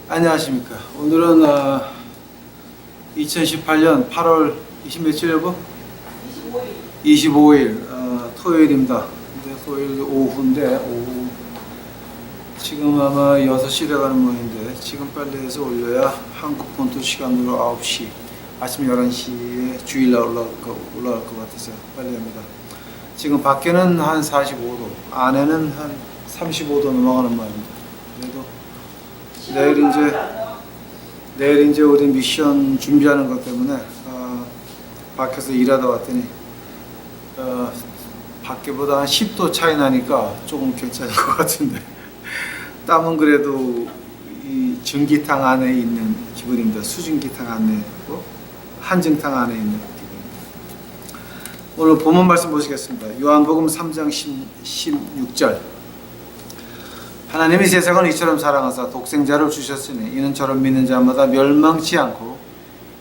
안녕하십니까. 오늘은 2018년 8월 20 며칠 여보? 25일 토요일입니다. 근데 토요일 오후인데 오후 지금 아마 6시 돼가는 모양인데 지금 빨리 해서 올려야 한국 본토 시간으로 9시 아침 11시에 주일날 올라갈 것 같아서 빨리 합니다. 지금 밖에는 한 45도, 안에는 한 35도 넘어가는 모양입니다. 그래도 내일 이제 우리 미션 준비하는 것 때문에 밖에서 일하다 왔더니 밖에보다 한 10도 차이 나니까 조금 괜찮을 것 같은데 땀은 그래도 이 전기탕 안에 있는 기분입니다. 수증기탕 안에 있고 한증탕 안에 있는 기분입니다. 오늘 본문 말씀 보시겠습니다. 요한복음 3장 16절 하나님이 세상을 이처럼 사랑하사 독생자를 주셨으니 이는 저를 믿는 자마다 멸망치 않고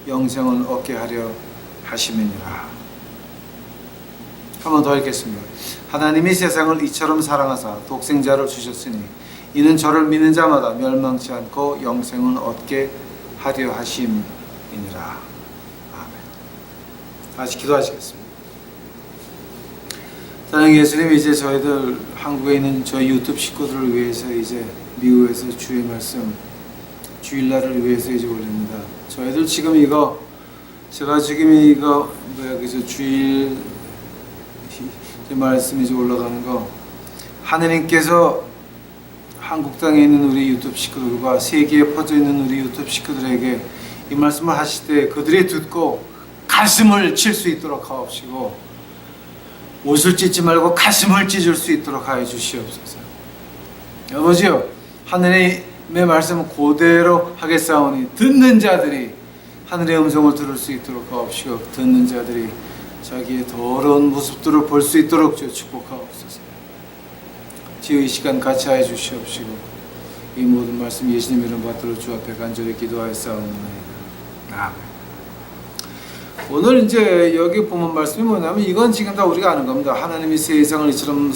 영생을 얻게 하려 하심이니라. 한 번 더 읽겠습니다. 하나님이 세상을 이처럼 사랑하사 독생자를 주셨으니 이는 저를 믿는 자마다 멸망치 않고 영생을 얻게 하려 하심이니라. 아멘. 다시 기도하시겠습니다. 사랑하는 예수님, 이제 저희들 한국에 있는 저희 유튜브 식구들을 위해서 이제 미국에서 주의 말씀 주일날을 위해서 이제 올립니다. 저희들 지금 제가 지금 그래서 주일 말씀이 이제 올라가는 거 하느님께서 한국 땅에 있는 우리 유튜브 식구들과 세계에 퍼져 있는 우리 유튜브 식구들에게 이 말씀을 하실 때 그들이 듣고 가슴을 칠 수 있도록 하옵시고 옷을 찢지 말고 가슴을 찢을 수 있도록 하여 주시옵소서. 아버지요, 하늘의 말씀은 그대로 하겠사오니 듣는 자들이 하늘의 음성을 들을 수 있도록 하옵시고 듣는 자들이 자기의 더러운 모습들을 볼 수 있도록 축복하옵소서. 주의 이 시간 같이 하여 주시옵시고 이 모든 말씀 예수님 이름 받들어 주 앞에 간절히 기도하였사옵나이다. 아멘. 오늘 이제 여기 보면 말씀이 뭐냐면 이건 지금 다 우리가 아는 겁니다. 하나님이 세상을 이처럼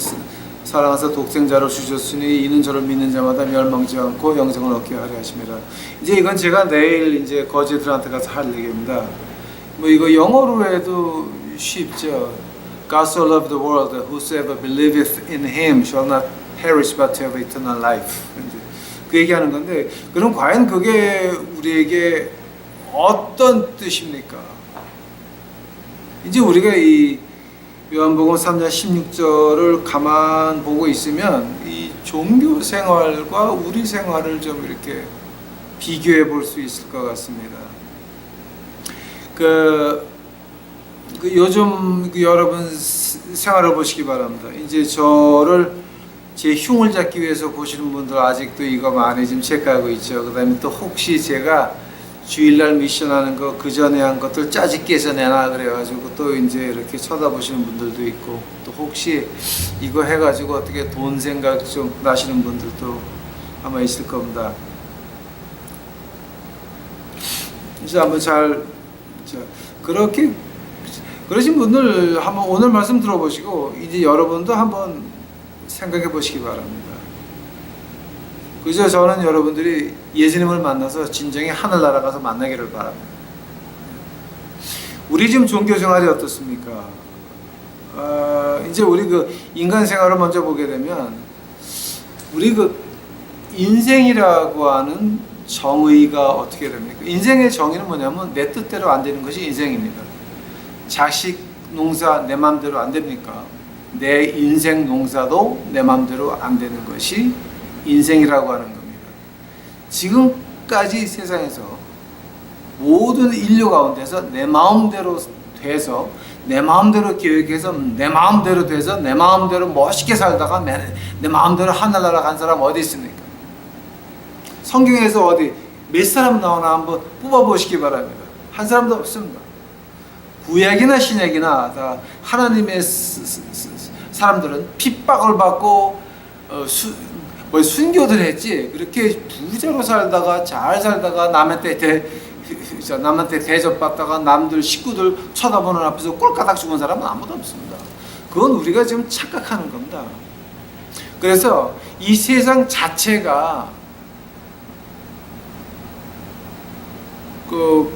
사랑하사 독생자를 주셨으니 이는 저를 믿는 자마다 멸망치 않고 영생을 얻게 하려 하심이라. 이제 이건 제가 내일 이제 거지들한테 가서 할 얘기입니다. 뭐 이거 영어로 해도 쉽죠. God so loved the world that whosoever believeth in him shall not perish but have eternal life. 그 얘기하는 건데 그럼 과연 그게 우리에게 어떤 뜻입니까? 이제 우리가 이 요한복음 3장 16절을 가만 보고 있으면 이 종교 생활과 우리 생활을 좀 이렇게 비교해 볼 수 있을 것 같습니다. 요즘 여러분 생활을 보시기 바랍니다. 이제 저를 제 흉을 잡기 위해서 보시는 분들 아직도 이거 많이 좀 체크하고 있죠. 그 다음에 또 혹시 제가 주일날 미션하는 거 그 전에 한 것들 짜집기해서 내놔 그래가지고 또 이제 이렇게 쳐다보시는 분들도 있고 또 혹시 이거 해가지고 어떻게 돈 생각 좀 나시는 분들도 아마 있을 겁니다. 이제 한번 그렇게 그러신 분들 한번 오늘 말씀 들어보시고 이제 여러분도 한번 생각해 보시기 바랍니다. 그저 저는 여러분들이 예수님을 만나서 진정히 하늘나라 가서 만나기를 바랍니다. 우리 지금 종교 생활이 어떻습니까? 이제 우리 그 인간 생활을 먼저 보게 되면 우리 그 인생이라고 하는 정의가 어떻게 됩니까? 인생의 정의는 뭐냐면 내 뜻대로 안 되는 것이 인생입니다. 자식 농사 내 마음대로 안 됩니까? 내 인생 농사도 내 마음대로 안 되는 것이 인생이라고 하는 겁니다. 지금까지 세상에서 모든 인류 가운데서 내 마음대로 돼서 내 마음대로 기획해서 내 마음대로 돼서 내 마음대로 멋있게 살다가 내 마음대로 하늘나라 간 사람 어디 있습니까? 성경에서 어디 몇 사람 나오나 한번 뽑아보시기 바랍니다. 한 사람도 없습니다. 구약이나 신약이나 다 하나님의 사람들은 핍박을 받고 순교들 했지 그렇게 부자로 살다가 잘 살다가 남한테 대접받다가 남들 식구들 쳐다보는 앞에서 꼴까닥 죽은 사람은 아무도 없습니다. 그건 우리가 지금 착각하는 겁니다. 그래서 이 세상 자체가 그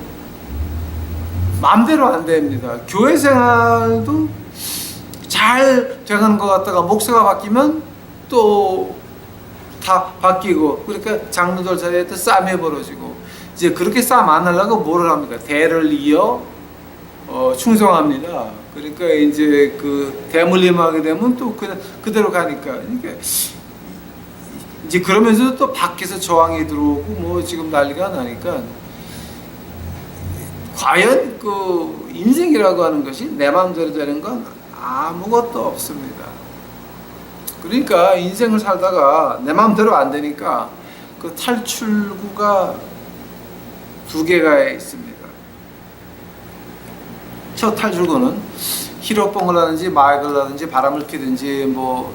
마음대로 안 됩니다. 교회 생활도 잘 돼가는 것 같다가 목사가 바뀌면 또 다 바뀌고, 그러니까 장로들 사이에 또 싸움이 벌어지고, 이제 그렇게 싸움 안 하려고 뭐를 합니까? 대를 이어 충성합니다. 그러니까 이제 그 대물림하게 되면 또 그대로 가니까. 그러니까 이제 그러면서 또 밖에서 저항이 들어오고 뭐 지금 난리가 나니까, 과연 그 인생이라고 하는 것이 내 마음대로 되는 건 아무것도 없습니다. 그러니까 인생을 살다가 내 마음대로 안 되니까 그 탈출구가 두 개가 있습니다. 첫 탈출구는 히로뽕을 하든지 마약을 하든지 바람을 피든지 뭐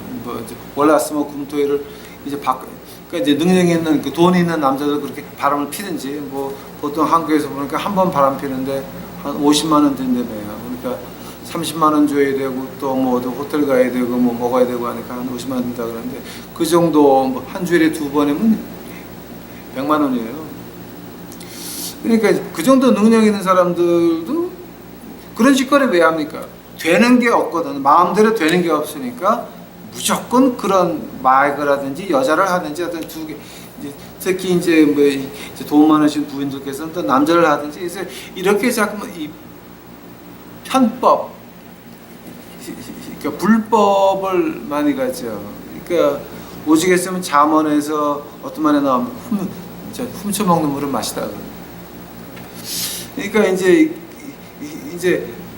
월화수목 금토일을 이제 그러니까 이제 능력 있는 그 돈 있는 남자들 그렇게 바람을 피든지, 뭐 보통 한국에서 보니까 한 번 바람 피는데 한 50만 원 든다며요. 그러니까 30만 원 줘야 되고 또 뭐 호텔 가야 되고 뭐 먹어야 되고 하니까 한 50만 원 든다 그러는데, 그 정도 뭐 한 주일에 2번이면 100만 원이에요. 그러니까 그 정도 능력 있는 사람들도 그런 짓거리 왜 합니까? 되는 게 없거든. 마음대로 되는 게 없으니까 무조건 그런 마약을 하든지 여자를 하든지 하여튼 두 개, 특히 이제 뭐 돈 많으신 부인들께서는 또 남자를 하든지, 그래서 이렇게 자꾸만 이 편법, 그러니까 불법을 많이 가죠. 그러니까 오죽했으면 잠언에서 어떤 말에 나오면 훔쳐먹는 물은 마시다. 그러니까 이제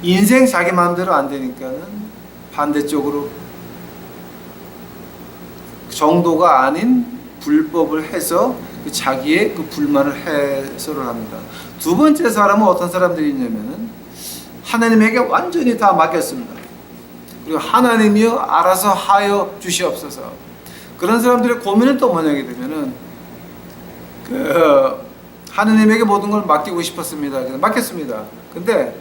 인생 자기 마음대로 안 되니까는 반대쪽으로 정도가 아닌 불법을 해서 그 자기의 그 불만을 해소를 합니다. 두 번째 사람은 어떤 사람들이 있냐면은 하나님에게 완전히 다 맡겼습니다. 그리고 하나님이여 알아서 하여 주시옵소서. 그런 사람들의 고민은 또 뭐냐게 되면은 하나님에게 모든 걸 맡기고 싶었습니다. 그래서 맡겼습니다. 근데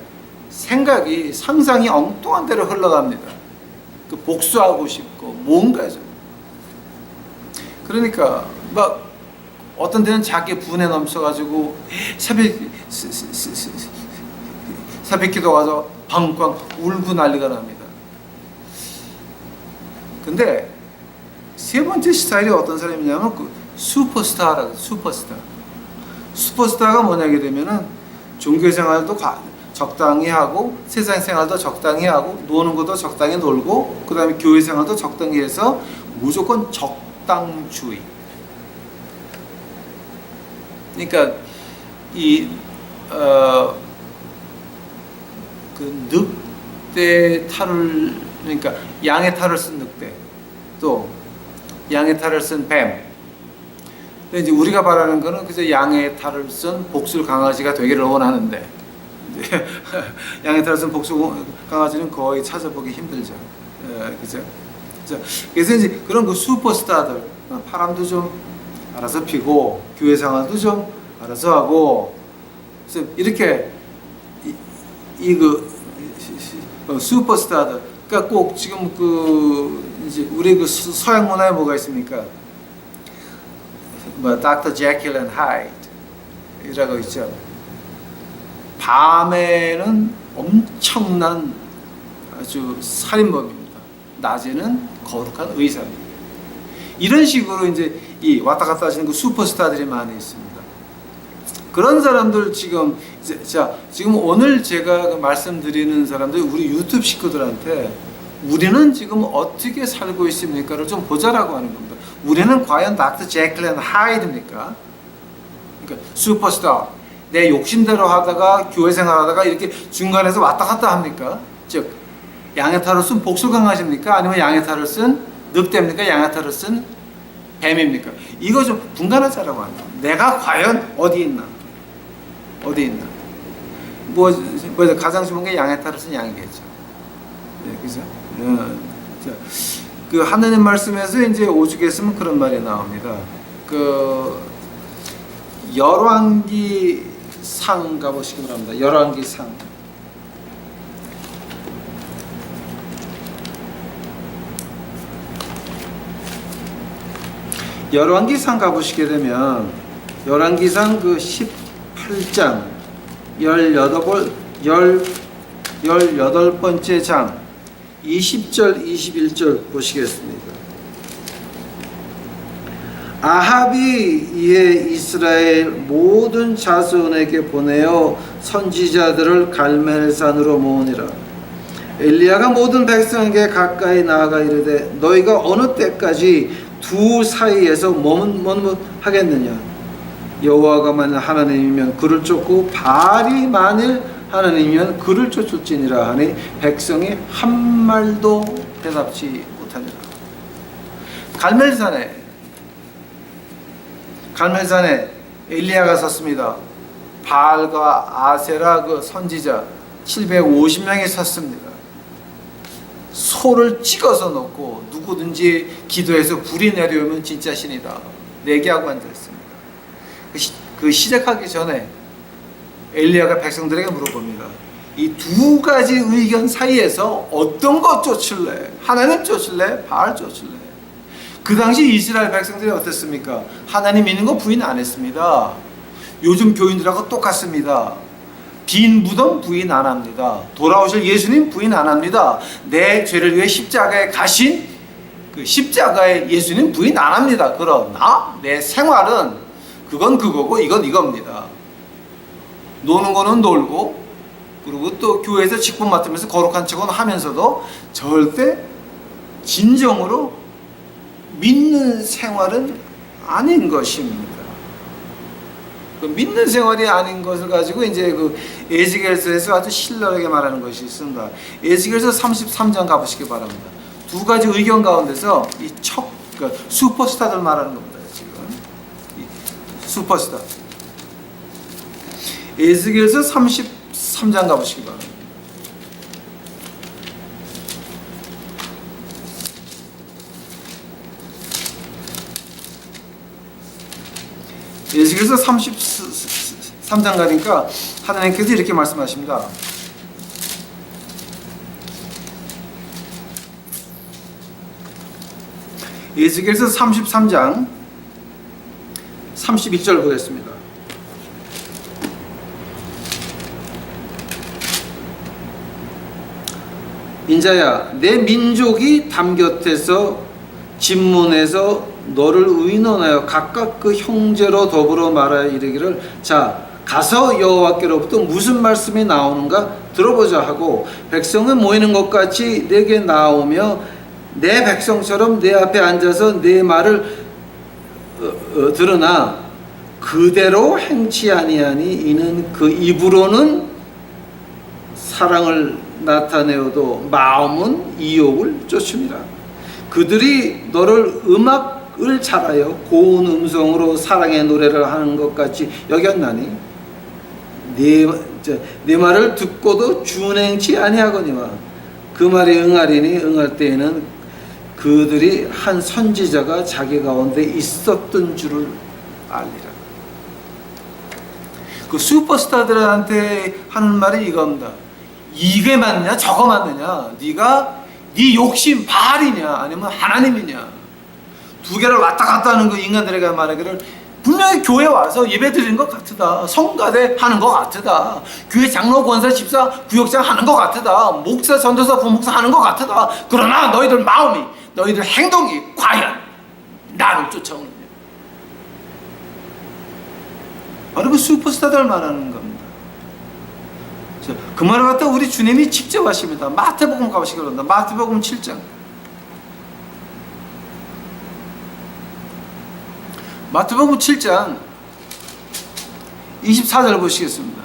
생각이, 상상이 엉뚱한 대로 흘러갑니다. 그 복수하고 싶고 뭔가죠. 그러니까 막 어떤 데는 자기 분에 넘쳐가지고 새벽 기도 가서 방광 울고 난리가 납니다. 근데 세 번째 스타일이 어떤 사람이냐면 그 슈퍼스타라고. 슈퍼스타가 뭐냐게 되면은 종교 생활도 적당히 하고 세상 생활도 적당히 하고 노는 것도 적당히 놀고 그 다음에 교회 생활도 적당히 해서 무조건 적당주의. 그러니까 그 늑대 탈을, 그러니까 양의 탈을 쓴 늑대, 또 양의 탈을 쓴 뱀. 근데 이제 우리가 바라는 거는 그저 양의 탈을 쓴 복술 강아지가 되기를 원하는데, 양의 탈을 쓴 복술 강아지는 거의 찾아보기 힘들죠. 그죠? 그래서 이제 그런 그 슈퍼스타들, 바람도 좀 알아서 피고 교회 생활도 좀 알아서 하고, 그래서 이렇게 슈퍼스타들, 그러니까 꼭 지금 이제 우리 그 서양 문화에 뭐가 있습니까? 뭐 닥터 제킬 앤 하이드이라고 있죠. 밤에는 엄청난 아주 살인범입니다. 낮에는 거룩한 의사입니다. 이런 식으로 이제 이 왔다 갔다 하시는 그 슈퍼스타들이 많이 있습니다. 그런 사람들 지금 오늘 제가 말씀드리는 사람들, 우리 유튜브 식구들한테 우리는 지금 어떻게 살고 있습니까를 좀 보자라고 하는 겁니다. 우리는 과연 닥터 제킬 앤 하이드입니까? 그러니까 슈퍼스타, 내 욕심대로 하다가 교회 생활하다가 이렇게 중간에서 왔다 갔다 합니까? 즉 양의 탈을 쓴 복술 강아지입니까? 아니면 양의 탈을 쓴 늑대입니까? 양의 탈을 쓴 뱀입니까? 이거 좀 분간하자라고 합니다. 내가 과연 어디 있나? 뭐 가장 좋은 게 양의 탈을 쓴 양이겠죠. 네, 그죠? 그 하느님 말씀에서 이제 오죽했으면 그런 말이 나옵니다. 그 열왕기상 가보시기 바랍니다. 열왕기상. 열왕기상 가보시게 되면 열왕기상 그 18장 18번째 장 20절 21절 보시겠습니다. 아합이 이에 이스라엘 모든 자손에게 보내어 선지자들을 갈멜산으로 모으니라. 엘리야가 모든 백성에게 가까이 나아가 이르되 너희가 어느 때까지 두 사이에서 머뭇머뭇하겠느냐. 여호와가 만일 하나님이면 그를 쫓고 바알이 만일 하나님이면 그를 쫓을지니라 하니 백성이 한 말도 대답지 못하니라. 갈멜산에 엘리야가 섰습니다. 바알과 아세라 그 선지자 750명이 섰습니다. 소를 찍어서 넣고 누구든지 기도해서 불이 내려오면 진짜 신이다 내기하고 앉아있습니다. 그 시작하기 전에 엘리야가 백성들에게 물어봅니다. 이 두 가지 의견 사이에서 어떤 것 쫓을래? 하나님 쫓을래? 바알 쫓을래? 그 당시 이스라엘 백성들이 어땠습니까? 하나님 믿는 거 부인 안 했습니다. 요즘 교인들하고 똑같습니다. 빈 무덤 부인 안 합니다. 돌아오실 예수님 부인 안 합니다. 내 죄를 위해 십자가에 가신 그 십자가의 예수님 부인 안 합니다. 그러나 내 생활은 그건 그거고 이건 이겁니다. 노는 거는 놀고 그리고 또 교회에서 직분 맡으면서 거룩한 척은 하면서도 절대 진정으로 믿는 생활은 아닌 것입니다. 그 믿는 생활이 아닌 것을 가지고 이제 그 에스겔서에서 아주 신랄하게 말하는 것이 있습니다. 에스겔서 33장 가보시기 바랍니다. 두 가지 의견 가운데서 이 그러니까 슈퍼스타들 말하는 겁니다. 지금 슈퍼스타. 에스겔서 33장 가보시기 바랍니다. 에스겔서 33장 가니까 하나님께서 이렇게 말씀하십니다. 에스겔서 33장 31절 보겠습니다. 인자야, 내 민족이 담 곁에서 진문에서 너를 의논하여 각각 그 형제로 더불어 말하여 이르기를 자 가서 여호와께로부터 무슨 말씀이 나오는가 들어보자 하고 백성은 모이는 것 같이 내게 나오며 내 백성처럼 내 앞에 앉아서 내 말을 들으나 그대로 행치 아니하니 이는 그 입으로는 사랑을 나타내어도 마음은 이욕을 쫓습니다. 그들이 너를 음악을 잘하여 고운 음성으로 사랑의 노래를 하는 것 같이 여겼나니 내 말을 듣고도 준행치 아니하거니와 그 말에 응하리니 응할 때에는 그들이 한 선지자가 자기 가운데 있었던 줄을 알리라. 그 슈퍼스타들한테 하는 말이 이겁니다. 이게 맞냐 저거 맞느냐, 네 욕심 바알이냐 아니면 하나님이냐, 두 개를 왔다 갔다 하는 그 인간들에게 말하기를 분명히 교회 와서 예배 드리는 것 같으다, 성가대 하는 것 같으다, 교회 장로 권사 집사 구역장 하는 것 같으다, 목사 전도사 부목사 하는 것 같으다. 그러나 너희들 마음이 너희들 행동이 과연 나를 쫓아오느냐. 바로 그 슈퍼스타들 말하는 겁니다. 그 말을 갖다 우리 주님이 직접 하십니다. 마태복음 가보시기 바랍니다. 마태복음 7장. 마태복음 7장 24절 보시겠습니다.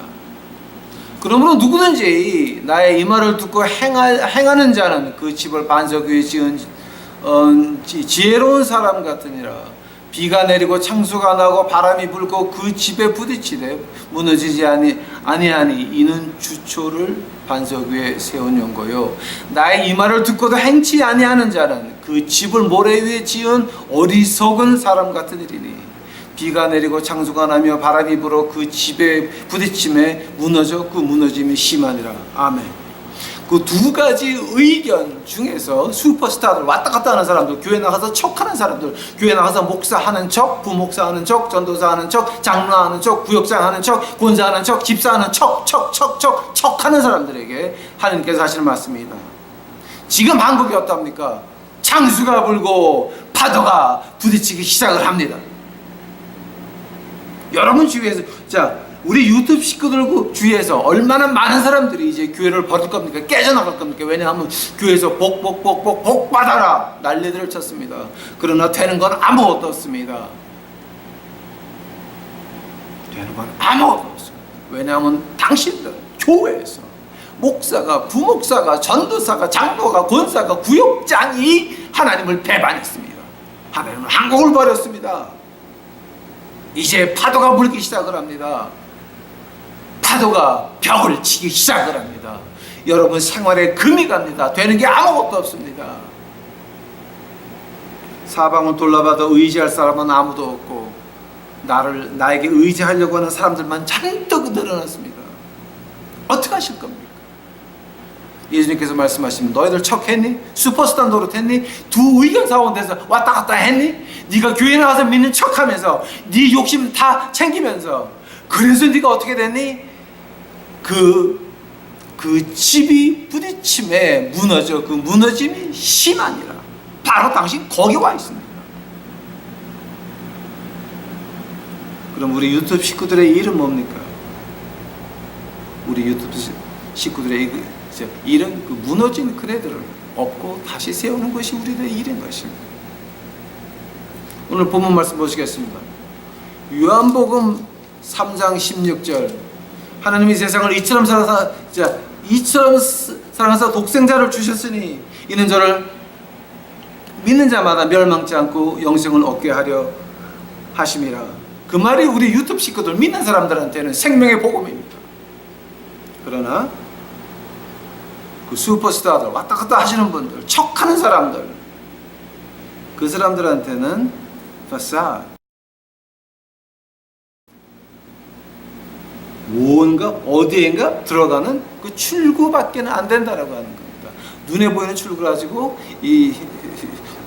그러므로 누구든지 나의 이 말을 듣고 행하는 자는 그 집을 반석 위에 지은 지혜로운 사람 같으니라. 비가 내리고 창수가 나고 바람이 불고 그 집에 부딪히되 무너지지 아니하니 이는 주초를 반석 위에 세운 연고요. 나의 이 말을 듣고도 행치 아니하는 자는 그 집을 모래 위에 지은 어리석은 사람 같으리니 비가 내리고 창수가 나며 바람이 불어 그 집에 부딪힘에 무너져 그 무너짐이 심하니라. 아멘. 그 두 가지 의견 중에서 슈퍼스타들, 왔다 갔다 하는 사람들, 교회 나가서 척하는 사람들, 교회 나가서 목사하는 척, 부목사하는 척, 전도사하는 척, 장로하는 척, 구역장하는 척, 권사하는 척, 집사하는 척하는 사람들에게 하나님께서 하시는 말씀입니다. 지금 한국이 어떻습니까? 창수가 불고 파도가 부딪히기 시작을 합니다. 여러분 주위에서, 자, 우리 유튜브 식구들 주위에서 얼마나 많은 사람들이 이제 교회를 버릴 겁니까? 깨져나갈 겁니까? 왜냐하면 교회에서 복 받아라 난리들을 쳤습니다. 그러나 되는 건 아무것도 없습니다. 되는 건 아무것도 없습니다. 왜냐하면 당신들 교회에서 목사가, 부목사가, 전도사가, 장로가, 권사가, 구역장이 하나님을 배반했습니다. 하나님은 한국을 버렸습니다. 이제 파도가 불기 시작을 합니다. 파도가 벽을 치기 시작을 합니다. 여러분 생활에 금이 갑니다. 되는 게 아무것도 없습니다. 사방을 돌아봐도 의지할 사람은 아무도 없고 나에게 의지하려고 하는 사람들만 잔뜩 늘어났습니다. 어떻게 하실 겁니까? 예수님께서 말씀하시면 너희들 척했니? 슈퍼스타 노릇했니? 두 의견 가운데서 왔다 갔다 했니? 네가 교회 나가서 믿는 척하면서 네 욕심 다 챙기면서 그래서 네가 어떻게 됐니? 그 집이 부딪힘에 무너져 그 무너짐이 심하니라. 바로 당신 거기 와 있습니다. 그럼 우리 유튜브 식구들의 일은 뭡니까? 우리 유튜브 식구들의 일은 그 무너진 그네들을 업고 다시 세우는 것이 우리들의 일인 것입니다. 오늘 본문 말씀 보시겠습니다. 요한복음 3장 16절 하나님이 세상을 이처럼 사랑하사 독생자를 주셨으니 이는 저를 믿는 자마다 멸망치 않고 영생을 얻게 하려 하심이라. 그 말이 우리 유튜브 식구들 믿는 사람들한테는 생명의 복음입니다. 그러나 그 슈퍼스타들, 왔다 갔다 하시는 분들, 척하는 사람들, 그 사람들한테는 파사드, 무언가 어디엔가 들어가는 그 출구밖에는 안 된다라고 하는 겁니다. 눈에 보이는 출구를 가지고 이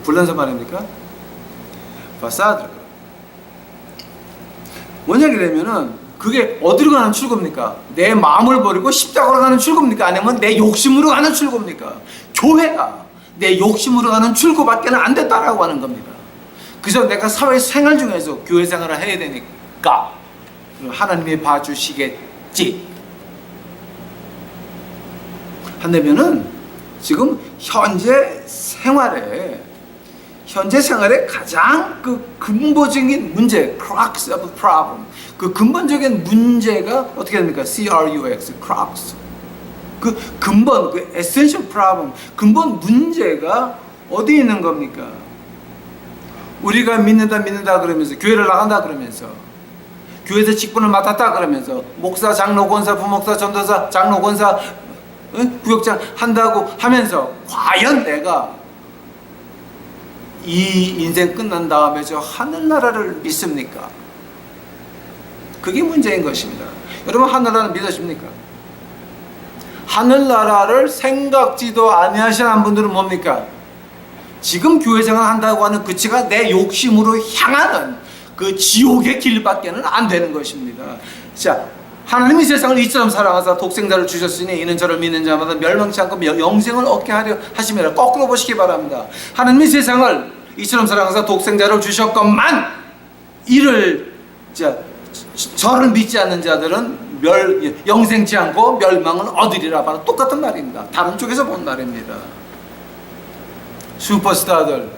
불란서 말입니까? 파사드. 뭐냐면은 그게 어디로 가는 출구입니까? 내 마음을 버리고 십자가로 가는 출구입니까? 아니면 내 욕심으로 가는 출구입니까? 교회가 내 욕심으로 가는 출구밖에는 안 됐다라고 하는 겁니다. 그래서 내가 사회생활 중에서 교회 생활을 해야 되니까 하나님이 봐주시겠지 한다면은 지금 현재 생활에 가장 그 근본적인 문제, crux of problem, 그 근본적인 문제가 어떻게 됩니까? CRUX, crux. 그 근본, 그 essential problem, 근본 문제가 어디 있는 겁니까? 우리가 믿는다 그러면서, 교회를 나간다 그러면서, 교회에서 직분을 맡았다 그러면서, 목사, 장로, 권사, 부목사, 전도사, 장로, 권사, 구역장 한다고 하면서, 과연 내가 이 인생 끝난 다음에 저 하늘나라를 믿습니까? 그게 문제인 것입니다. 여러분 하늘나라는 믿으십니까? 하늘나라를 생각지도 아니하시는 분들은 뭡니까? 지금 교회생활 한다고 하는 그치가 내 욕심으로 향하는 그 지옥의 길밖에는 안 되는 것입니다. 자, 하나님이 세상을 이처럼 사랑하사 독생자를 주셨으니 이는 저를 믿는 자마다 멸망치 않고 영생을 얻게 하려 하심이라. 거꾸로 보시기 바랍니다. 하나님이 세상을 이처럼 사랑하사 독생자를 주셨건만 이를 저를 믿지 않는 자들은 영생치 않고 멸망을 얻으리라. 바로 똑같은 말입니다. 다른 쪽에서 본 말입니다. 슈퍼스타들,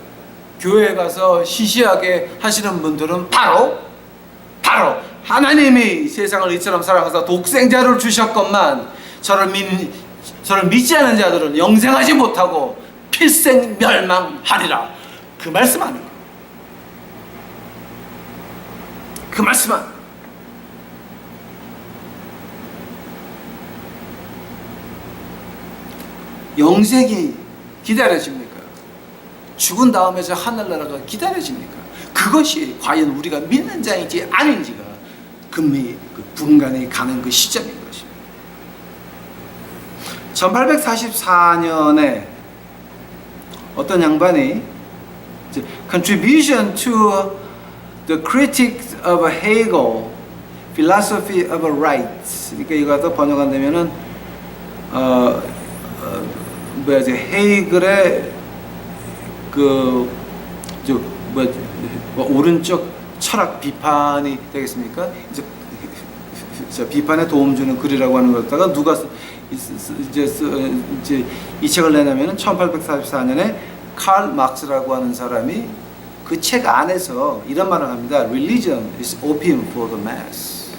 교회에 가서 시시하게 하시는 분들은 바로 하나님이 세상을 이처럼 사랑하사 독생자를 주셨건만 저를 믿지 않는 자들은 영생하지 못하고 필생 멸망하리라. 그 말씀 아닙니까? 그 말씀 아닙니까? 영생이 기다려집니까? 죽은 다음에 저 하늘나라가 기다려집니까? 그것이 과연 우리가 믿는 자인지 아닌지가 그 분간에 가는 그 시점인 것입니다. 1844년에 어떤 양반이 Contribution to the Critics of Hegel, Philosophy of Right. 그러니까 이거 더 번역한다면은 헤이글의 오른쪽 철학 비판이 되겠습니까? 이제 비판에 도움 주는 글이라고 하는 것다가 누가 이제 이 책을 내냐면은 1844년에 칼 막스라고 하는 사람이 그 책 안에서 이런 말을 합니다. Religion is opium for the mass.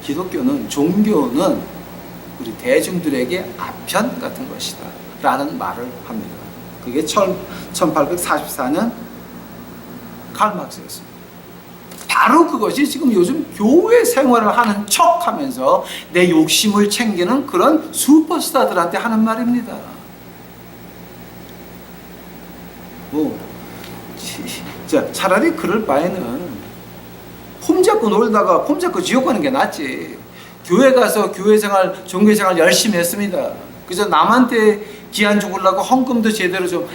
기독교는, 종교는 우리 대중들에게 아편 같은 것이다 라는 말을 합니다. 그게 1844년 칼 막스였습니다. 바로 그것이 지금 요즘 교회 생활을 하는 척 하면서 내 욕심을 챙기는 그런 슈퍼스타들한테 하는 말입니다. 자, 차라리 그럴 바에는 폼 잡고 놀다가 폼 잡고 지옥 가는 게 낫지. 교회 가서 교회 생활, 종교 생활 열심히 했습니다. 그래서 남한테 기한 죽으려고 헌금도 제대로 좀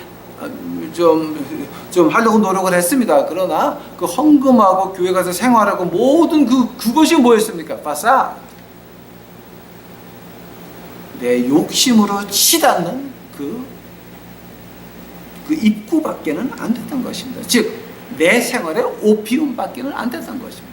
하려고 노력을 했습니다. 그러나 그 헌금하고 교회 가서 생활하고 모든 그것이 뭐였습니까? 파사. 내 욕심으로 치닫는 그 입구밖에는 안 됐던 것입니다. 즉, 내 생활의 오피움밖에는 안 됐던 것입니다.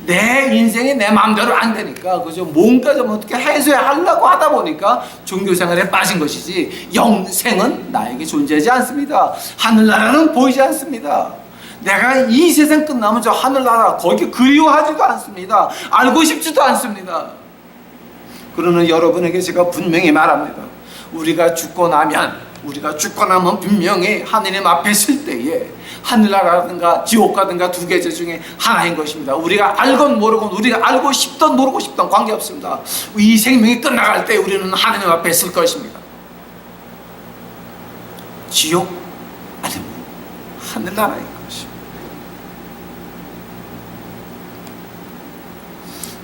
내 인생이 내 마음대로 안 되니까 그저 뭔가 좀 어떻게 해소하려고 하다 보니까 종교 생활에 빠진 것이지 영생은 나에게 존재하지 않습니다. 하늘나라는 보이지 않습니다. 내가 이 세상 끝나면 저 하늘나라 거기 그리워하지도 않습니다. 알고 싶지도 않습니다. 그러는 여러분에게 제가 분명히 말합니다. 우리가 죽고 나면 분명히 하느님 앞에 설 때에 하늘나라든가 지옥 가든가 두 개체 중에 하나인 것입니다. 우리가 알건 모르건, 우리가 알고 싶던 모르고 싶던 관계없습니다. 이 생명이 끝나갈 때 우리는 하느님 앞에 설 것입니다. 지옥 아니면 하늘나라인 것입니다.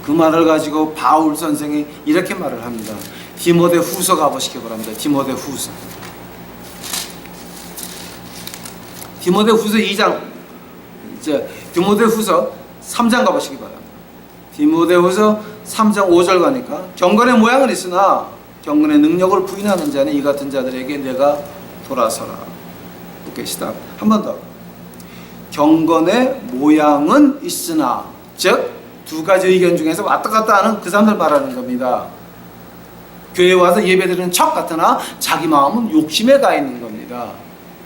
그 말을 가지고 바울 선생이 이렇게 말을 합니다. 디모데 후서 가보시기 바랍니다. 디모데 후서. 디모데 후서 2장, 디모데 후서 3장 가보시기 바랍니다. 디모데 후서 3장 5절 가니까 경건의 모양은 있으나 경건의 능력을 부인하는 자는 이 같은 자들에게 내가 돌아서라. 오케이, 스탑. 한 번 더. 경건의 모양은 있으나, 즉 두 가지 의견 중에서 왔다 갔다 하는 그 사람들 말하는 겁니다. 교회에 와서 예배드리는 척 같으나 자기 마음은 욕심에 가 있는 겁니다.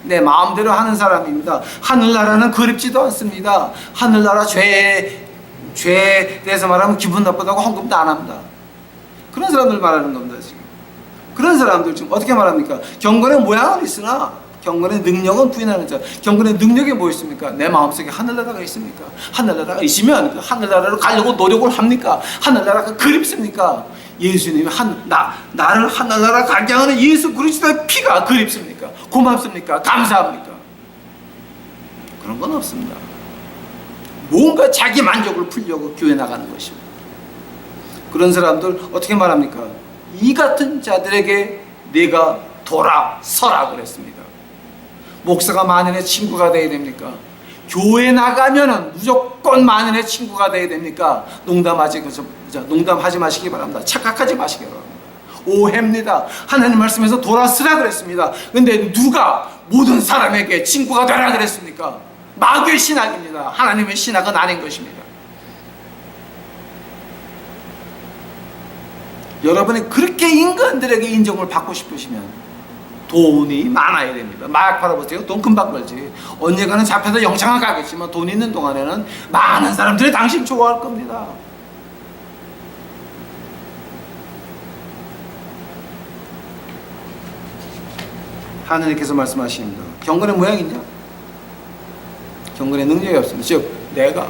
내 마음대로 하는 사람입니다. 하늘나라는 그립지도 않습니다. 하늘나라 죄에 대해서 말하면 기분 나쁘다고 헌금도 안 합니다. 그런 사람들 말하는 겁니다. 지금 그런 사람들 지금 어떻게 말합니까? 경건의 모양은 있으나 경건의 능력은 부인하는 자. 경건의 능력이 뭐 있습니까? 내 마음속에 하늘나라가 있습니까? 하늘나라가 있으면 그 하늘나라로 가려고 노력을 합니까? 하늘나라가 그립습니까? 예수님이 나를 하늘나라 가게 하는 예수 그리스도의 피가 그립습니까? 고맙습니까? 감사합니까? 그런 건 없습니다. 뭔가 자기 만족을 풀려고 교회 나가는 것입니다. 그런 사람들 어떻게 말합니까? 이 같은 자들에게 내가 돌아서라 그랬습니다. 목사가 만인의 친구가 돼야 됩니까? 교회 나가면은 무조건 만인의 친구가 돼야 됩니까? 농담하지 마시기 바랍니다. 착각하지 마시기 바랍니다. 오해입니다. 하나님 말씀에서 돌아서라 그랬습니다. 근데 누가 모든 사람에게 친구가 되라 그랬습니까? 마귀의 신학입니다. 하나님의 신학은 아닌 것입니다. 여러분이 그렇게 인간들에게 인정을 받고 싶으시면 돈이 많아야 됩니다. 마약 팔아보세요. 돈 금방 벌지. 언젠가는 잡혀서 영창을 가겠지만 돈 있는 동안에는 많은 사람들이 당신 좋아할 겁니다. 하나님께서 말씀하십니다. 경건의 모양이 있냐? 경건의 능력이 없습니다. 즉 내가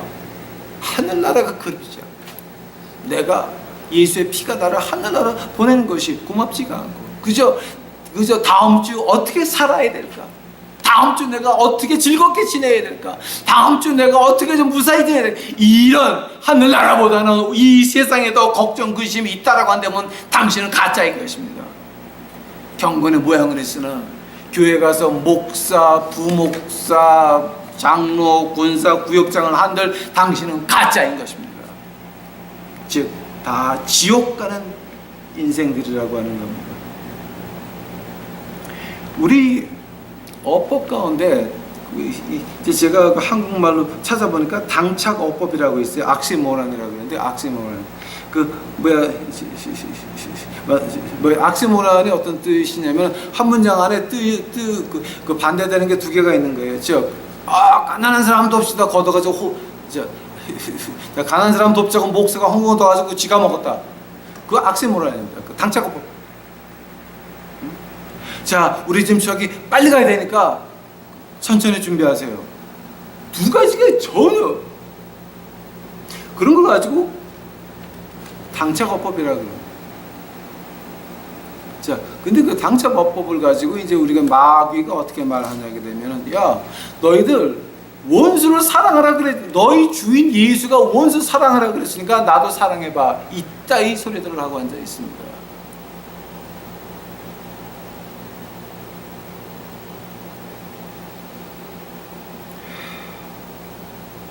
하늘나라가 그립지 않고 내가 예수의 피가 나를 하늘나라 보내는 것이 고맙지가 않고 그저 다음 주 어떻게 살아야 될까? 다음 주 내가 어떻게 즐겁게 지내야 될까? 다음 주 내가 어떻게 좀 무사히 지내야 될까? 이런 하늘나라보다는 이 세상에 더 걱정, 근심이 있다라고 한다면 당신은 가짜인 것입니다. 경건의 모양을 했으나 교회 가서 목사, 부목사, 장로, 군사, 구역장을 한들 당신은 가짜인 것입니다. 즉, 다 지옥 가는 인생들이라고 하는 겁니다. 우리 어법 가운데 이제 제가 한국말로 찾아보니까 당착 어법이라고 있어요. 악시모란이라고 그러는데 악시모란 악시모란이 어떤 뜻이냐면 한 문장 안에 그 반대되는 게 두 개가 있는 거예요. 즉 가난한 사람 돕시다 걷어가지고 가난한 사람 돕자고 목사가 헌금 얻어가지고 지가 먹었다. 그거 악시모란입니다. 그 당착 어법. 자, 우리 지금 저기 빨리 가야 되니까 천천히 준비하세요. 두 가지가 전혀 그런 걸 가지고 당착어법이라고 그래요. 자, 근데 그 당착어법을 가지고 이제 우리가 마귀가 어떻게 말하냐게 되면은, 야, 너희들 원수를 사랑하라 그래. 너희 주인 예수가 원수 사랑하라 그랬으니까 나도 사랑해봐. 이따위 소리들을 하고 앉아 있습니다.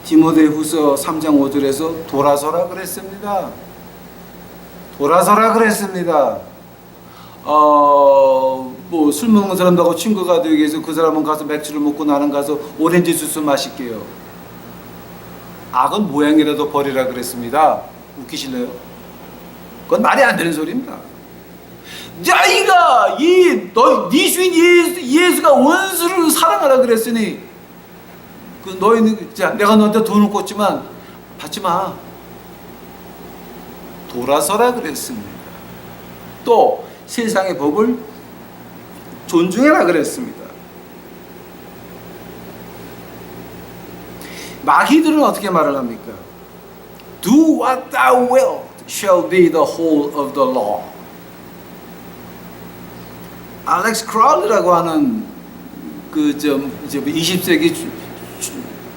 디모데후서 3장 5절에서 돌아서라 그랬습니다. 돌아서라 그랬습니다. 뭐 술 먹는 사람하고 친구가 되기 위해서 그 사람은 가서 맥주를 먹고 나는 가서 오렌지 주스 마실게요. 악은 모양이라도 버리라 그랬습니다. 웃기실래요? 그건 말이 안 되는 소리입니다. 너희가 네 주인 예수가 원수를 사랑하라 그랬으니 너희는 내가 너한테 돈을 꽂지만 받지 마. 돌아서라 그랬습니다. 또 세상의 법을 존중해라 그랬습니다. 마귀들은 어떻게 말을 합니까? Do what thou wilt shall be the whole of the law. 알렉스 크라울리라고 하는 20세기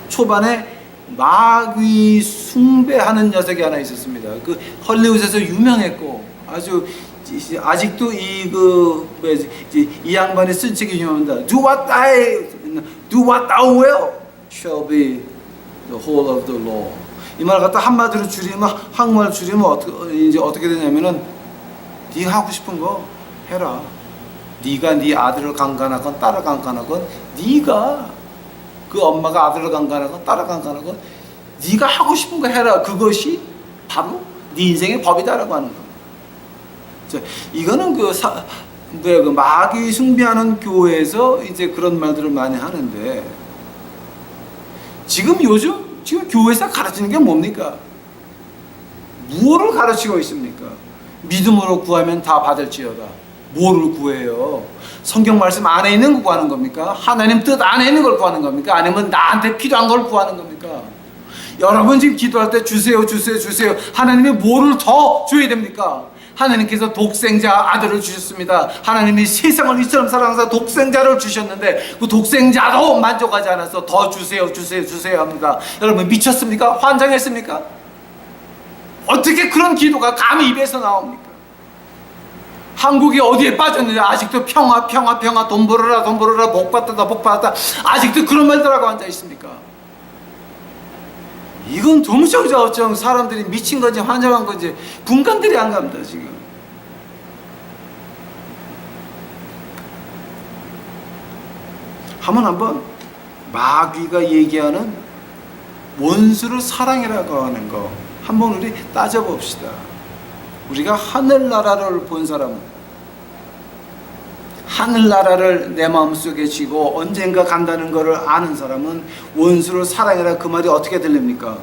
초반에 마귀 숭배하는 녀석이 하나 있었습니다. 그 헐리우드에서 유명했고 아직도 이 양반이 쓴 책이 유명합니다. Do what thou wilt shall be the whole of the law. 이 말 갖다 한마디로 줄이면 한국말 줄이면 어떻게 되냐면은 네가 하고 싶은 거 해라. 네가 네 아들을 강간하건 딸을 강간하건 네가 그 엄마가 아들을 강간하건 딸을 강간하건 네가 하고 싶은 거 해라. 그것이 바로 네 인생의 법이다라고 하는 겁니다. 이거는 그 마귀 숭배하는 교회에서 이제 그런 말들을 많이 하는데 지금 교회에서 가르치는 게 뭡니까? 무엇을 가르치고 있습니까? 믿음으로 구하면 다 받을지어다. 뭐를 구해요? 성경 말씀 안에 있는 거 구하는 겁니까? 하나님 뜻 안에 있는 걸 구하는 겁니까? 아니면 나한테 필요한 걸 구하는 겁니까? 여러분 지금 기도할 때 주세요. 하나님이 뭐를 더 줘야 됩니까? 하나님께서 독생자 아들을 주셨습니다. 하나님이 세상을 이처럼 사랑하사 독생자를 주셨는데 그 독생자도 만족하지 않아서 더 주세요 합니다. 여러분 미쳤습니까? 환장했습니까? 어떻게 그런 기도가 감히 입에서 나옵니까? 한국이 어디에 빠졌는데 아직도 평화 돈 벌어라 복 받았다 아직도 그런 말들하고 앉아 있습니까? 이건 도무정 사람들이 미친 건지 환장한 건지 분간들이 안 갑니다. 지금 한번 마귀가 얘기하는 원수를 사랑이라고 하는 거 한번 우리 따져봅시다. 우리가 하늘나라를 본 사람, 하늘나라를 내 마음속에 쥐고 언젠가 간다는 것을 아는 사람은 원수를 사랑해라 그 말이 어떻게 들립니까?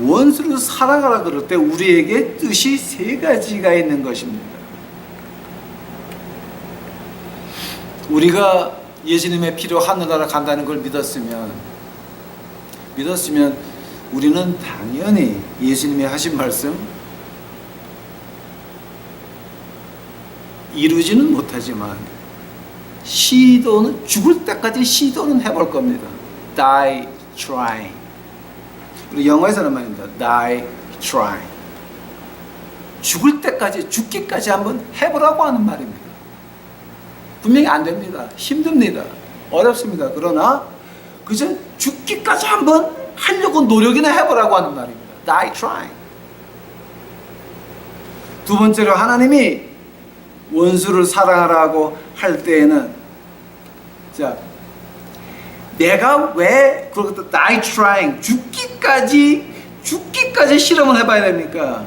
원수를 사랑하라 그럴 때 우리에게 뜻이 세 가지가 있는 것입니다. 우리가 예수님의 피로 하늘나라 간다는 걸 믿었으면 우리는 당연히 예수님이 하신 말씀 이루지는 못하지만 시도는 죽을 때까지 시도는 해볼 겁니다. Die trying. 우리 영어에서는 말입니다. Die trying. 죽을 때까지, 죽기까지 한번 해보라고 하는 말입니다. 분명히 안 됩니다. 힘듭니다. 어렵습니다. 그러나 그저 죽기까지 한번 하려고 노력이나 해보라고 하는 말입니다. Die trying. 두 번째로 하나님이 원수를 사랑하라고 할 때에는, 자, 내가 왜 그렇게 die trying, 죽기까지 실험을 해봐야 됩니까?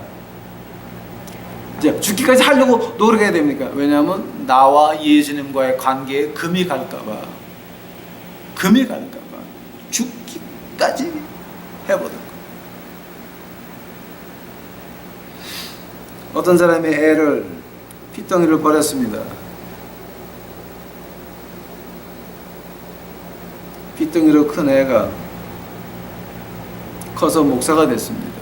이제 죽기까지 하려고 노력해야 됩니까? 왜냐하면 나와 예수님과의 관계에 금이 갈까봐, 죽기까지 해보는 거. 어떤 사람이 애를 핏덩이를 버렸습니다. 핏덩이로 큰 애가 커서 목사가 됐습니다.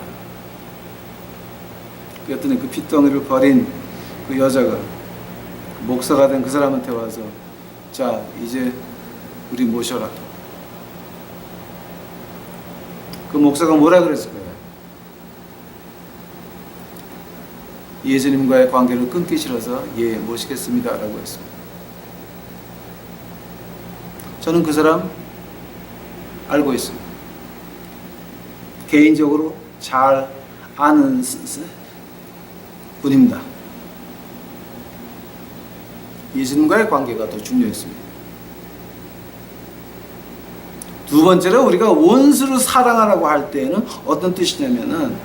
그랬더니 그 핏덩이를 버린 그 여자가 목사가 된 그 사람한테 와서, 자, 이제 우리 모셔라. 그 목사가 뭐라 그랬을까요? 예수님과의 관계를 끊기 싫어서 예, 모시겠습니다 라고 했습니다. 저는 그 사람 알고 있습니다. 개인적으로 잘 아는 분입니다. 예수님과의 관계가 더 중요했습니다. 두 번째로 우리가 원수를 사랑하라고 할 때는 어떤 뜻이냐면은,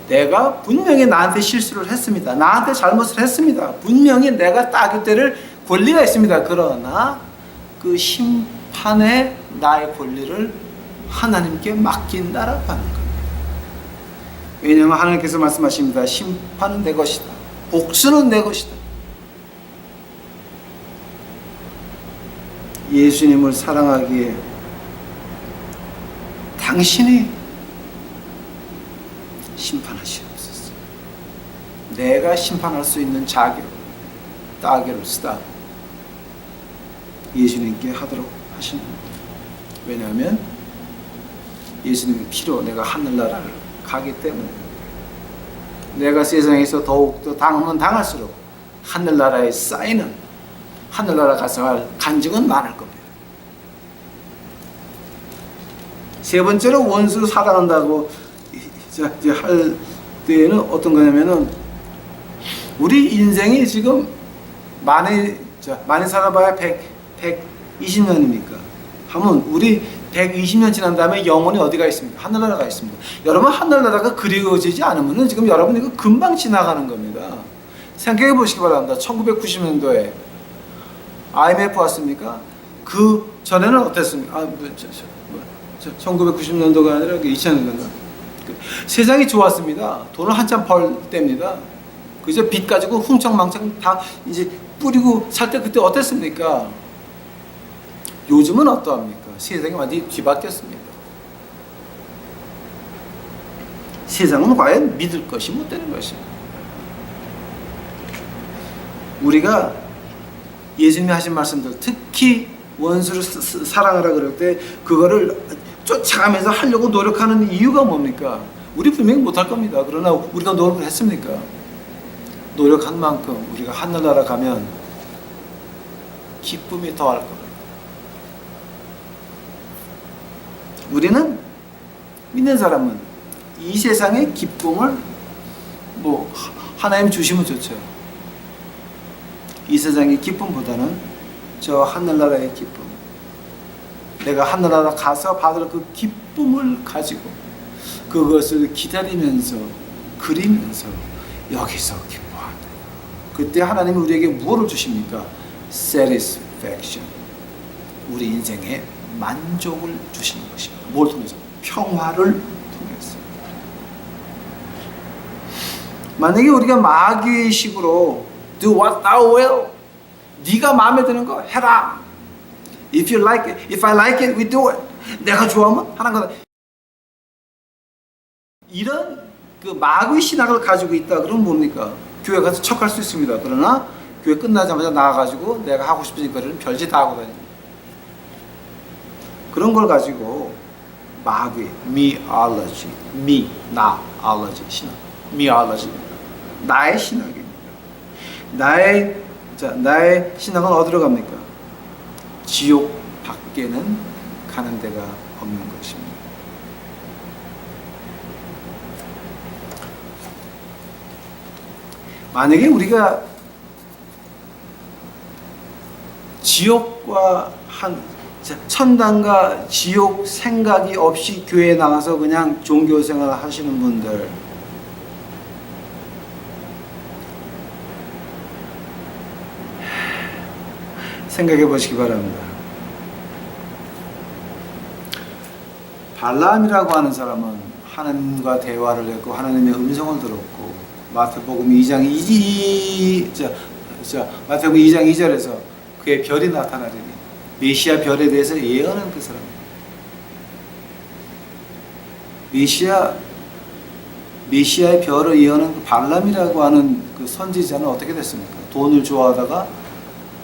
내가 분명히 나한테 실수를 했습니다. 나한테 잘못을 했습니다. 분명히 내가 따질 때를 권리가 있습니다. 그러나 그 심판의 나의 권리를 하나님께 맡긴다라고 하는 겁니다. 왜냐하면 하나님께서 말씀하십니다. 심판은 내 것이다. 복수는 내 것이다. 예수님을 사랑하기에 당신이 심판하시옵소서. 내가 심판할 수 있는 자격, 따개를 쓰다 예수님께 하도록 하시는 겁니다. 왜냐하면 예수님의 피로 내가 하늘나라를 가기 때문에, 내가 세상에서 더욱더 당하면 당할수록 하늘나라에 쌓이는, 하늘나라 가서 할 간증은 많을 겁니다. 세 번째로 원수를 사랑한다고 이제 할 때에는 어떤 거냐면은, 우리 인생이 지금 많이 살아봐야 120년입니까? 하면 우리 120년 지난 다음에 영혼이 어디가 있습니까? 하늘나라가 있습니다. 여러분, 하늘나라가 그리워지지 않으면 지금 여러분 이거 금방 지나가는 겁니다. 생각해 보시기 바랍니다. 1990년도에 IMF 왔습니까? 그 전에는 어땠습니까? 1990년도가 아니라 2000년도인가? 세상이 좋았습니다. 돈을 한참 벌 때입니다. 그저 빚 가지고 흥청망청 다 이제 뿌리고 살 때 그때 어땠습니까? 요즘은 어떠합니까? 세상이 완전히 뒤바뀌었습니다. 세상은 과연 믿을 것이 못 되는 것입니다. 우리가 예수님이 하신 말씀들, 특히 원수를 사랑하라 그럴 때 그거를 쫓아가면서 하려고 노력하는 이유가 뭡니까? 우리 분명히 못할 겁니다. 그러나 우리가 노력을 했습니까? 노력한 만큼 우리가 하늘나라 가면 기쁨이 더할 겁니다. 우리는, 믿는 사람은 이 세상의 기쁨을 하나님 주시면 좋죠. 이 세상의 기쁨보다는 저 하늘나라의 기쁨, 내가 하늘나라 가서 받을 그 기쁨을 가지고 그것을 기다리면서, 그리면서 여기서 기뻐한다. 그때 하나님이 우리에게 무엇을 주십니까? satisfaction. 우리 인생에 만족을 주시는 것입니다. 뭘 통해서? 평화를 통해서. 만약에 우리가 마귀의 식으로 do what thou will, 네가 마음에 드는 거 해라. If you like it, if I like it, we do it. 내가 좋아하면 하는 거다. 이런 그 마귀의 신학을 가지고 있다 그러면 뭡니까? 교회 가서 척할 수 있습니다. 그러나 교회 끝나자마자 나와가지고 내가 하고 싶은 거를 별짓 다 하고 다닙니다. 그런 걸 가지고 마귀, 미알러지, 나알러지 신학, 미알러지입니다. 나의 신학입니다. 나의 신학은 어디로 갑니까? 지옥 밖에는 가는 데가 없는 것입니다. 만약에 우리가 지옥과 천당과 지옥 생각이 없이 교회에 나가서 그냥 종교생활 하시는 분들, 생각해 보시기 바랍니다. 발람이라고 하는 사람은 하나님과 대화를 했고 하나님의 음성을 들었고 마태복음 2장 2절에서 그의 별이 나타나리니 메시아 별에 대해서 예언한 그 사람입니다. 메시아의 별을 예언한 그 발람이라고 하는 그 선지자는 어떻게 됐습니까? 돈을 좋아하다가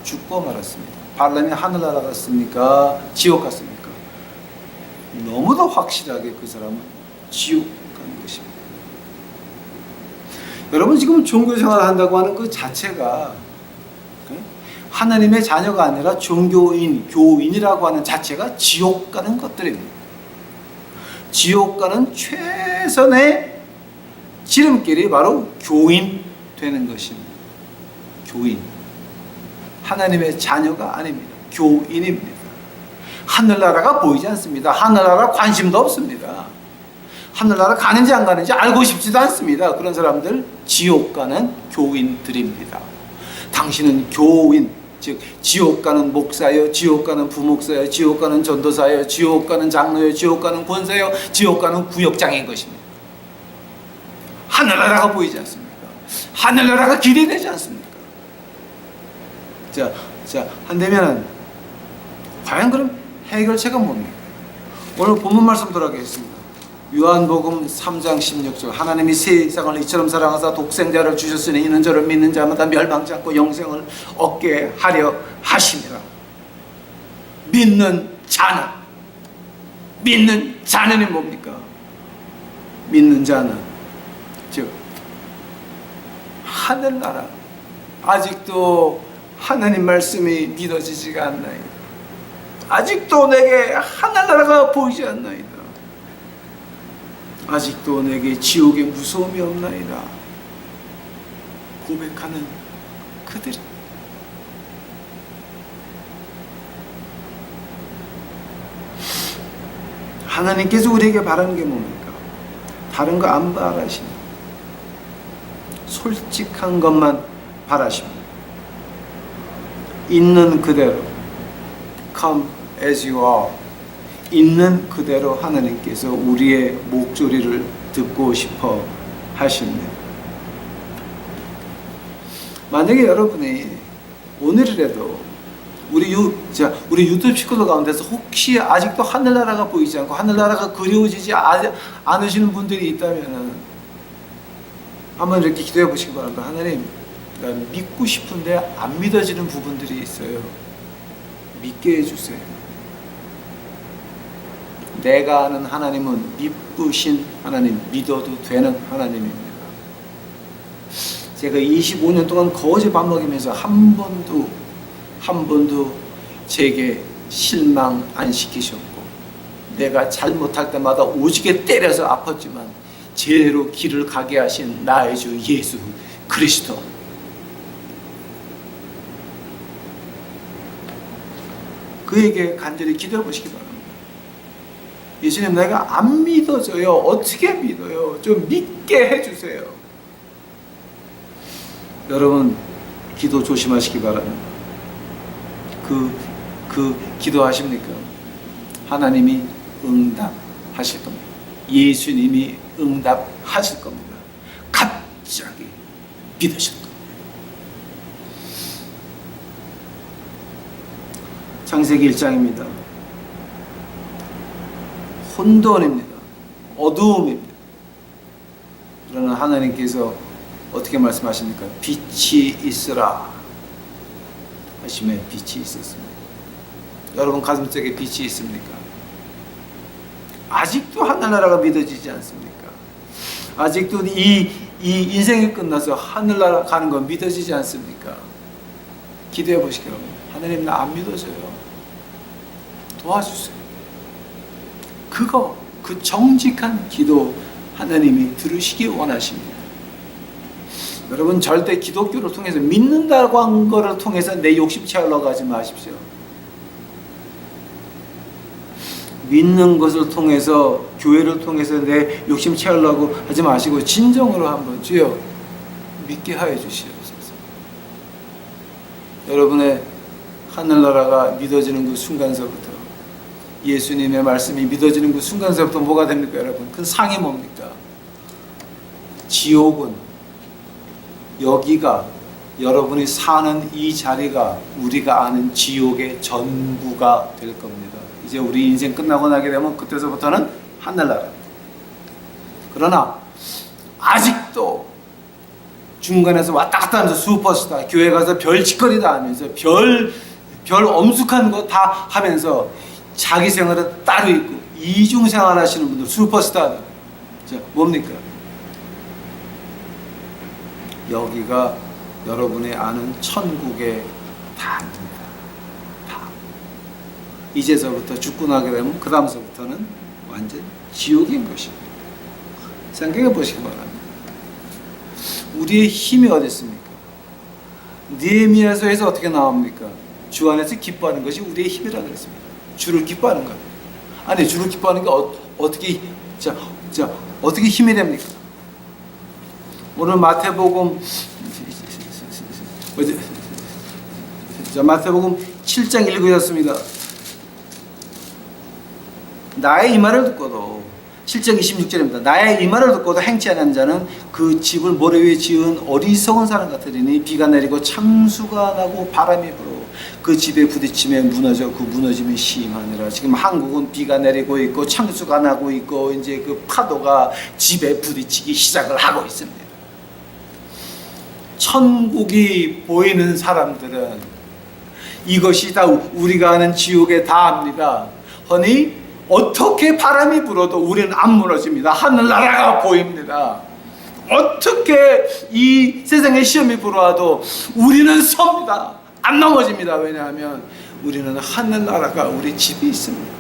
죽고 말았습니다. 발람이 하늘나라 갔습니까? 지옥 갔습니까? 너무도 확실하게 그 사람은 지옥 가는 것입니다. 여러분 지금 종교생활을 한다고 하는 그 자체가 하나님의 자녀가 아니라 종교인, 교인이라고 하는 자체가 지옥 가는 것들입니다. 지옥 가는 최선의 지름길이 바로 교인 되는 것입니다. 교인. 하나님의 자녀가 아닙니다. 교인입니다. 하늘나라가 보이지 않습니다. 하늘나라 관심도 없습니다. 하늘나라 가는지 안 가는지 알고 싶지도 않습니다. 그런 사람들 지옥 가는 교인들입니다. 당신은 교인, 즉 지옥 가는 목사요, 지옥 가는 부목사요, 지옥 가는 전도사요, 지옥 가는 장로요, 지옥 가는 권사요, 지옥 가는 구역장인 것입니다. 하늘나라가 보이지 않습니까? 하늘나라가 기대되지 않습니까? 한다면 과연 그럼 해결책은 뭡니까? 오늘 본문 말씀 돌아가겠습니다. 요한복음 3장 16절 하나님이 세상을 이처럼 사랑하사 독생자를 주셨으니 이는 저를 믿는 자마다 멸망치 않고 영생을 얻게 하려 하심이라. 믿는 자는 뭡니까? 믿는 자는 즉 하늘나라. 아직도 하나님 말씀이 믿어지지가 않나이다. 아직도 내게 하늘나라가 보이지 않나이다. 아직도 내게 지옥의 무서움이 없나이다. 고백하는 그들. 하나님께서 우리에게 바라는 게 뭡니까? 다른 거 안 바라십니다. 솔직한 것만 바라십니다. 있는 그대로 Come as you are. 있는 그대로 하나님께서 우리의 목소리를 듣고 싶어 하십니다. 만약에 여러분이 오늘이라도 우리 유튜브 식구들 가운데서 혹시 아직도 하늘나라가 보이지 않고 하늘나라가 그리워지지 않으시는 분들이 있다면 한번 이렇게 기도해 보시기 바랍니다. 하나님, 난 믿고 싶은데 안 믿어지는 부분들이 있어요. 믿게 해주세요. 내가 아는 하나님은 믿으신 하나님, 믿어도 되는 하나님입니다. 제가 25년 동안 거지 밥 먹이면서 한 번도 제게 실망 안 시키셨고, 내가 잘못할 때마다 오지게 때려서 아팠지만 제대로 길을 가게 하신 나의 주 예수 그리스도. 그에게 간절히 기도해 보시기 바랍니다. 예수님, 내가 안 믿어져요. 어떻게 믿어요? 좀 믿게 해주세요. 여러분, 기도 조심하시기 바랍니다. 그 기도하십니까? 하나님이 응답하실 겁니다. 예수님이 응답하실 겁니다. 갑자기 믿으실 겁니다. 창세기 1장입니다. 혼돈입니다. 어두움입니다. 그러나 하나님께서 어떻게 말씀하십니까? 빛이 있으라 하심에 빛이 있었습니다. 여러분 가슴속에 빛이 있습니까? 아직도 하늘나라가 믿어지지 않습니까? 아직도 이 인생이 끝나서 하늘나라 가는 건 믿어지지 않습니까? 기도해 보시기 바랍니다. 하나님 나 안 믿어져요. 도와주세요. 그 정직한 기도 하나님이 들으시기 원하십니다. 여러분 절대 기독교를 통해서 믿는다고 한 거를 통해서 내 욕심 채우려고 하지 마십시오. 믿는 것을 통해서 교회를 통해서 내 욕심 채우려고 하지 마시고 진정으로 한번 주여 믿게 하여 주시옵소서. 여러분의 하늘나라가 믿어지는 그 순간서부터 예수님의 말씀이 믿어지는 그 순간서부터 뭐가 됩니까 여러분? 그 상이 뭡니까? 지옥은 여기가 여러분이 사는 이 자리가 우리가 아는 지옥의 전부가 될 겁니다. 이제 우리 인생 끝나고 나게 되면 그때서부터는 하늘나라. 그러나 아직도 중간에서 왔다 갔다 하면서 슈퍼스타 교회 가서 별 짓거리다 하면서 별 엄숙한 거 다 하면서 자기 생활은 따로 있고 이중생활 하시는 분들 슈퍼스타 뭡니까? 여기가 여러분이 아는 천국의 단입니다. 다. 이제서부터 죽고 나게 되면 그 다음서부터는 완전 지옥인 것입니다. 생각해 보시기 바랍니다. 우리의 힘이 어디 있습니까? 느헤미야서에서 어떻게 나옵니까? 주 안에서 기뻐하는 것이 우리의 힘이라고 그랬습니다. 주를 기뻐하는 것. 아니 주를 기뻐하는 게 어떻게 어떻게 힘이 됩니까? 오늘 마태복음 7장 읽으셨습니다. 나의 이 말을 듣고도 7장 26절입니다. 나의 이 말을 듣고도 행치 않은 자는 그 집을 모래 위에 지은 어리석은 사람 같으리니 비가 내리고 창수가 나고 바람이 불어 그 집에 부딪힘에 무너져 그 무너짐이 심하니라. 지금 한국은 비가 내리고 있고 창수가 나고 있고 이제 그 파도가 집에 부딪히기 시작을 하고 있습니다. 천국이 보이는 사람들은 이것이 다 우리가 아는 지옥의 다합니다. 허니 어떻게 바람이 불어도 우리는 안 무너집니다. 하늘나라가 보입니다. 어떻게 이 세상에 시험이 불어와도 우리는 섭니다. 안 넘어집니다. 왜냐하면 우리는 하늘나라가 우리 집에 있습니다.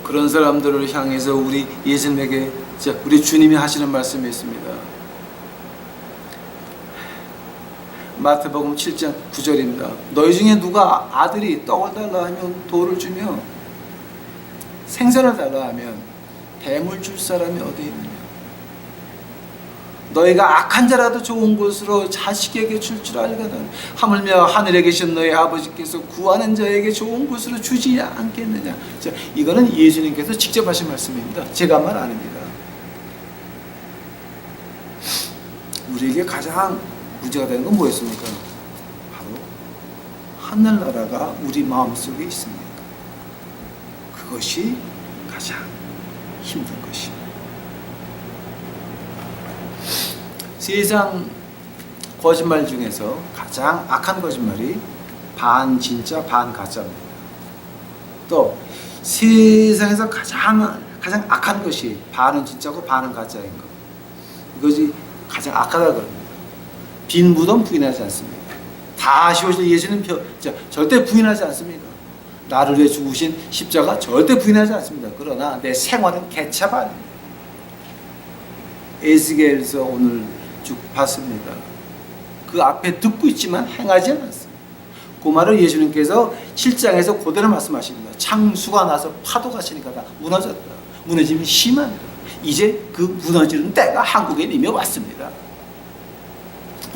그런 사람들을 향해서 우리 예수님에게 우리 주님이 하시는 말씀이 있습니다. 마태복음 7장 9절입니다. 너희 중에 누가 아들이 떡을 달라 하면 돌을 주며 생선을 달라 하면 뱀을 줄 사람이 어디 있느냐? 너희가 악한 자라도 좋은 것으로 자식에게 줄 줄 알거든 하물며 하늘에 계신 너희 아버지께서 구하는 자에게 좋은 것으로 주지 않겠느냐? 자, 이거는 예수님께서 직접 하신 말씀입니다. 제가 말 아닙니다. 우리에게 가장 문제가 되는 건 뭐였습니까? 바로 하늘나라가 우리 마음속에 있습니다. 그것이 가장 힘든 것입니다. 세상 거짓말 중에서 가장 악한 거짓말이 반 진짜 반 가짜입니다. 또 세상에서 가장 악한 것이 반은 진짜고 반은 가짜인 것. 이것이 가장 악하다 그럽니다. 빈 무덤 부인하지 않습니다. 다 아쉬우실 예수님 절대 부인하지 않습니다. 나를 위해 죽으신 십자가 절대 부인하지 않습니다. 그러나 내 생활은 개차반입니다. 에스겔에서 오늘 쭉 봤습니다. 그 앞에 듣고 있지만 행하지 않았습니다. 그 말을 예수님께서 7장에서 그대로 말씀하십니다. 창수가 나서 파도가 치니까 다 무너졌다. 무너짐이 심합니다. 이제 그 무너지는 때가 한국에 이미 왔습니다.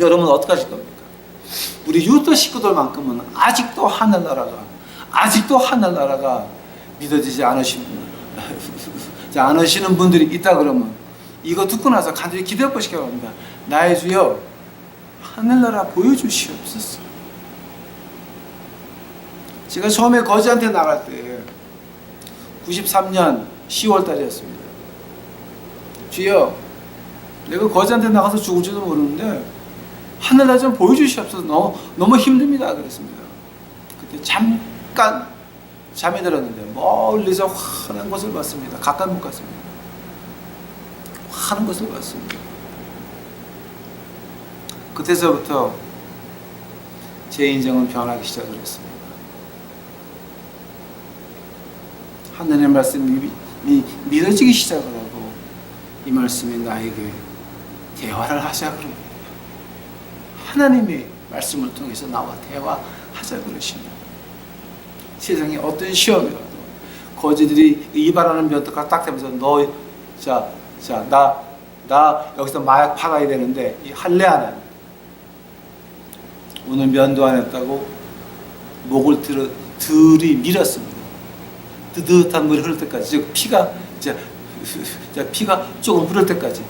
여러분 어떻게 하실 겁니까? 우리 유도 식구들만큼은 아직도 하늘나라가 믿어지지 않으시는 분들이 있다 그러면 이거 듣고 나서 간절히 기도해 보시기 바랍니다. 나의 주여 하늘나라 보여주시옵소서. 제가 처음에 거지한테 나갈 때 93년 10월 달이었습니다. 주여, 내가 거지한테 나가서 죽을지도 모르는데 하늘날 좀 보여주시옵소서. 너무 힘듭니다. 그랬습니다. 그때 잠깐 잠이 들었는데 멀리서 환한 것을 봤습니다. 가까이 못 갔습니다. 환한 것을 봤습니다. 그때서부터 제 인생은 변하기 시작을 했습니다. 하나님의 말씀이 믿어지기 시작을 하고 이 말씀이 나에게 대화를 하자 그럽니다. 하나님의 말씀을 통해서 나와 대화하자 그러십니다. 세상에 어떤 시험이라도 거지들이 이발하는 면도가 딱 되면서 나 여기서 마약 팔아야 되는데 할래 안 할래? 오늘 면도 안 했다고 목을 들이밀었습니다. 뜨뜻한 물이 흐를 때까지, 즉 피가 조금 흐를 때까지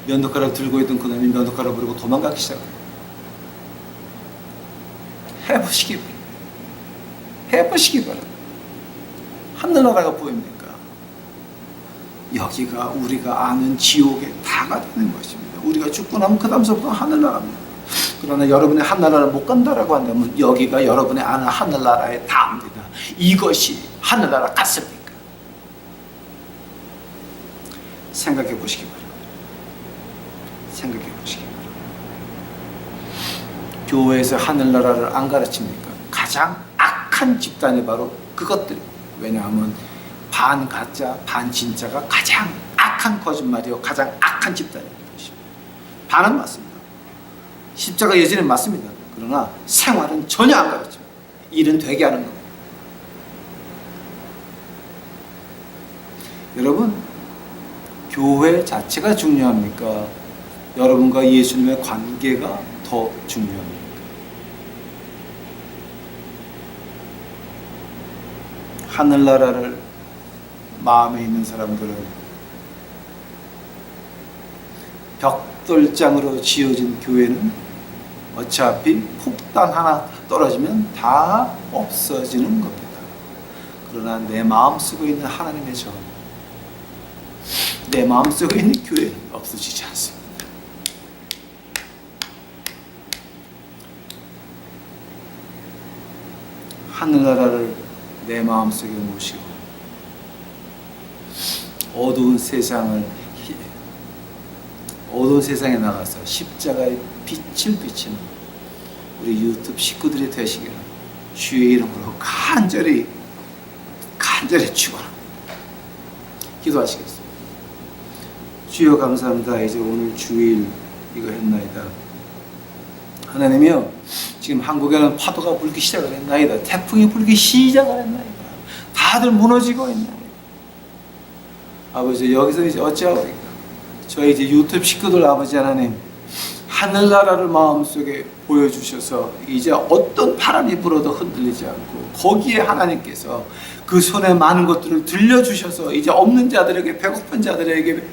면도가락 들고 있던 그놈이 면도가락 버리고 도망가기 시작해요. 해보시기 바랍니다. 하늘나라가 보입니까? 여기가 우리가 아는 지옥의 다가 되는 것입니다. 우리가 죽고 나면 그 다음서부터 하늘나라입니다. 그러나 여러분의 하늘나라를 못 간다라고 한다면 여기가 여러분의 아는 하늘나라의 다입니다. 이것이 하늘나라 같습니까? 생각해 보시기 바랍니다. 교회에서 하늘나라를 안 가르칩니까? 가장 악한 집단이 바로 그것들. 왜냐하면 반 가짜, 반 진짜가 가장 악한 거짓말이요, 가장 악한 집단입니다. 반은 맞습니다. 십자가 예전에 맞습니다. 그러나 생활은 전혀 안 가르쳐요. 일은 되게 하는 겁니다. 여러분, 교회 자체가 중요합니까? 여러분과 예수님의 관계가 더 중요합니까? 하늘나라를 마음에 있는 사람들은 벽돌장으로 지어진 교회는 어차피 폭탄 하나 떨어지면 다 없어지는 겁니다. 그러나 내 마음속에 있는 하나님의 전, 내 마음속에 있는 교회는 없어지지 않습니다. 하늘나라를 내 마음속에 모시고 어두운 세상에 나가서 십자가의 빛을 비치는 우리 유튜브 식구들이 되시기를 주의 이름으로 간절히 축원합니다. 기도하시겠습니다. 주여 감사합니다. 이제 오늘 주일 이거 했나이다. 하나님이여, 지금 한국에는 파도가 불기 시작을 했나이다. 태풍이 불기 시작을 했나이다. 다들 무너지고 있나이다. 아버지, 여기서 이제 어찌하오리까? 저희 이제 유튜브 식구들 아버지 하나님, 하늘나라를 마음속에 보여주셔서 이제 어떤 바람이 불어도 흔들리지 않고 거기에 하나님께서 그 손에 많은 것들을 들려주셔서 이제 없는 자들에게, 배고픈 자들에게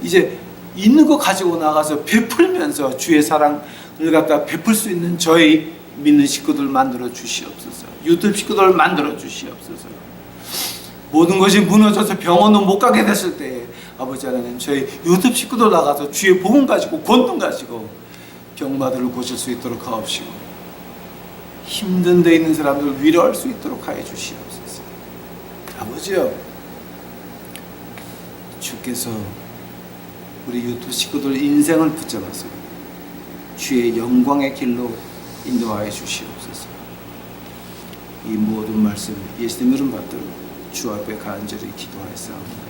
이제 있는 거 가지고 나가서 베풀면서 주의 사랑을 갖다 베풀 수 있는 저희 믿는 식구들 만들어 주시옵소서. 유튜브 식구들 만들어 주시옵소서. 모든 것이 무너져서 병원도 못 가게 됐을 때 아버지 하나님, 저희 유튜브 식구들 나가서 주의 복음 가지고 권능 가지고 병마들을 고칠 수 있도록 하옵시고 힘든 데 있는 사람들을 위로할 수 있도록 하여 주시옵소서. 아버지요, 주께서 우리 유튜브 식구들 인생을 붙잡아서 주의 영광의 길로 인도하여 주시옵소서. 이 모든 말씀 예수님 이름 받들고 주 앞에 간절히 기도하였사옵나다.